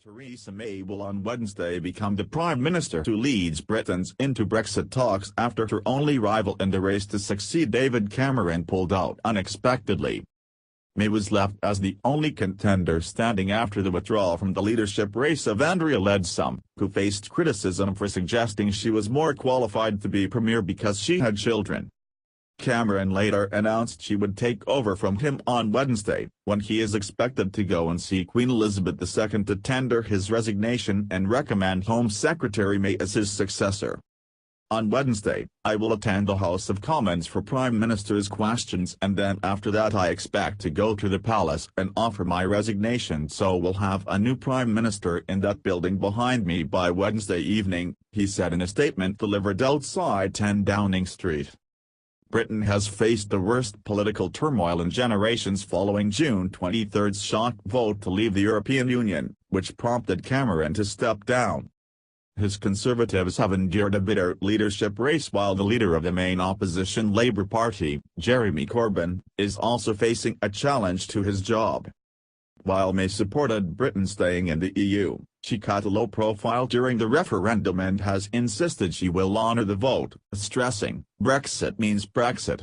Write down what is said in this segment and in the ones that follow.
Theresa May will on Wednesday become the Prime Minister who leads Britons into Brexit talks after her only rival in the race to succeed David Cameron pulled out unexpectedly. May was left as the only contender standing after the withdrawal from the leadership race of Andrea Leadsom, who faced criticism for suggesting she was more qualified to be Premier because she had children. Cameron later announced she would take over from him on Wednesday, when he is expected to go and see Queen Elizabeth II to tender his resignation and recommend Home Secretary May as his successor. On Wednesday, I will attend the House of Commons for Prime Minister's questions, and then after that I expect to go to the Palace and offer my resignation, so we'll have a new Prime Minister in that building behind me by Wednesday evening, he said in a statement delivered outside 10 Downing Street. Britain has faced the worst political turmoil in generations following June 23's shock vote to leave the European Union, which prompted Cameron to step down. His Conservatives have endured a bitter leadership race while the leader of the main opposition Labour Party, Jeremy Corbyn, is also facing a challenge to his job. While May supported Britain staying in the EU, she cut a low profile during the referendum and has insisted she will honour the vote, stressing, "Brexit means Brexit.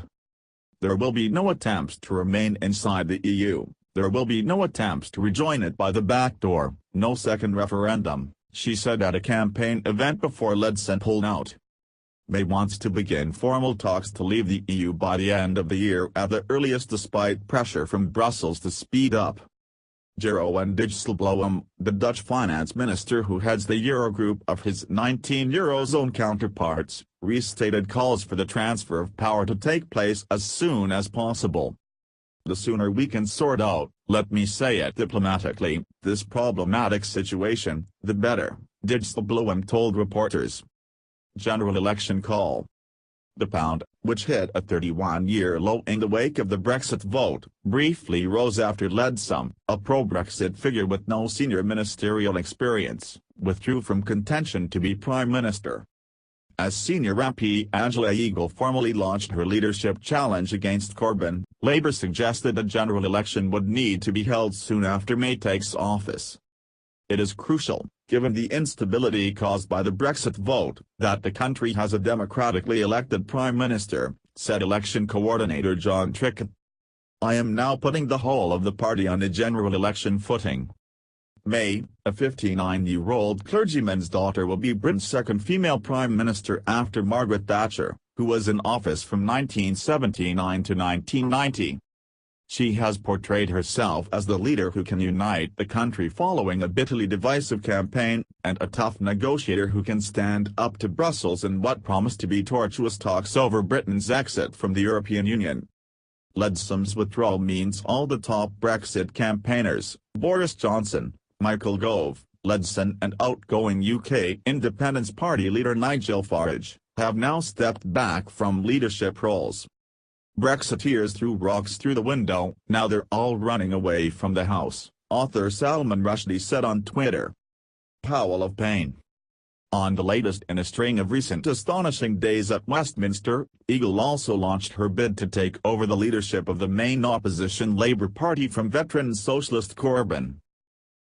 There will be no attempts to remain inside the EU, there will be no attempts to rejoin it by the back door, no second referendum," she said at a campaign event before Leadsom pulled out. May wants to begin formal talks to leave the EU by the end of the year at the earliest despite pressure from Brussels to speed up. Jeroen Dijsselbloem, the Dutch finance minister who heads the Eurogroup of his 19 Eurozone counterparts, restated calls for the transfer of power to take place as soon as possible. "The sooner we can sort out, let me say it diplomatically, this problematic situation, the better," Dijsselbloem told reporters. General election call. The pound, which hit a 31-year low in the wake of the Brexit vote, briefly rose after Leadsom, a pro-Brexit figure with no senior ministerial experience, withdrew from contention to be Prime Minister. As senior MP Angela Eagle formally launched her leadership challenge against Corbyn, Labour suggested a general election would need to be held soon after May takes office. "It is crucial, given the instability caused by the Brexit vote, that the country has a democratically elected Prime Minister," said election coordinator John Trickett. "I am now putting the whole of the party on a general election footing." May, a 59-year-old clergyman's daughter, will be Britain's second female Prime Minister after Margaret Thatcher, who was in office from 1979 to 1990. She has portrayed herself as the leader who can unite the country following a bitterly divisive campaign, and a tough negotiator who can stand up to Brussels in what promised to be tortuous talks over Britain's exit from the European Union. Leadsom's withdrawal means all the top Brexit campaigners, Boris Johnson, Michael Gove, Leadsom and outgoing UK Independence Party leader Nigel Farage, have now stepped back from leadership roles. Brexiteers threw rocks through the window, now they're all running away from the house, author Salman Rushdie said on Twitter. Howl of pain. On the latest in a string of recent astonishing days at Westminster, Eagle also launched her bid to take over the leadership of the main opposition Labour Party from veteran socialist Corbyn.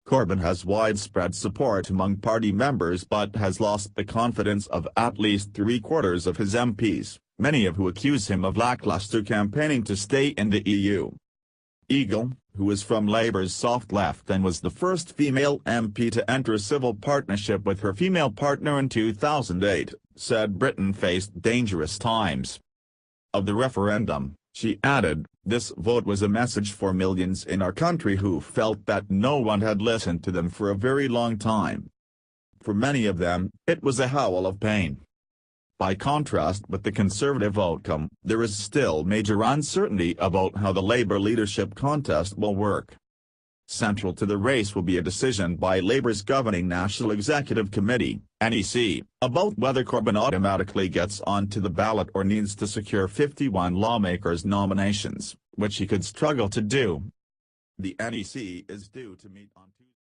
Corbyn has widespread support among party members but has lost the confidence of at least three-quarters of his MPs, many of who accuse him of lackluster campaigning to stay in the EU. Eagle, who is from Labour's soft left and was the first female MP to enter a civil partnership with her female partner in 2008, said Britain faced dangerous times. Of the referendum, she added, "This vote was a message for millions in our country who felt that no one had listened to them for a very long time. For many of them, it was a howl of pain." By contrast with the Conservative outcome, there is still major uncertainty about how the Labour leadership contest will work. Central to the race will be a decision by Labour's governing National Executive Committee, NEC, about whether Corbyn automatically gets onto the ballot or needs to secure 51 lawmakers' nominations, which he could struggle to do. The NEC is due to meet on Tuesday.